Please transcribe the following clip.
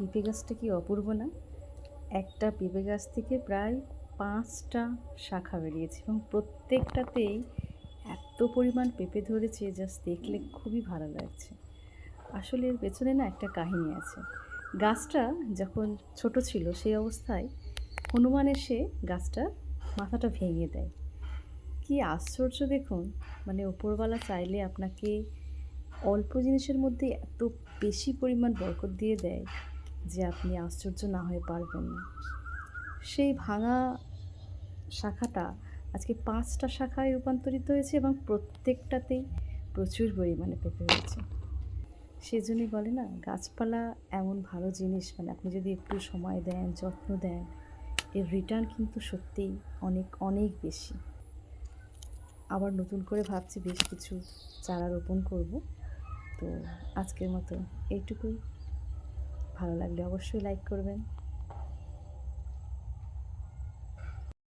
পেঁপে গাছটা কি অপূর্ব না? একটা পেঁপে গাছ থেকে প্রায় ৫টা শাখা বেরিয়েছে এবং প্রত্যেকটাতেই এত পরিমাণ পেঁপে ধরেছে, জাস্ট দেখলে খুবই ভালো লাগছে। আসলে এর পেছনে না একটা কাহিনী আছে। গাছটা যখন ছোট ছিল সেই অবস্থায় হনুমান এসে গাছটার মাথাটা ভেঙে দেয়। কি আশ্চর্য দেখুন! মানে উপরওয়ালা চাইলে আপনাকে অল্প জিনিসের মধ্যে এত বেশি পরিমাণ বরকত দিয়ে দেয় যে আপনি আশ্চর্য না হয়ে পারবেন না। সেই ভাঙা শাখাটা আজকে ৫টা শাখায় রূপান্তরিত হয়েছে এবং প্রত্যেকটাতেই প্রচুর পরিমাণে পেঁপে হয়েছে। সেজন্যই বলে না, গাছপালা এমন ভালো জিনিস, মানে আপনি যদি একটু সময় দেন, যত্ন দেন, এর রিটার্ন কিন্তু সত্যিই অনেক, অনেক বেশি। আবার নতুন করে ভাবছি বেশ কিছু চারা রোপণ করব। তো আজকের মতো এইটুকুই। ভালো লাগলে অবশ্যই লাইক করবেন।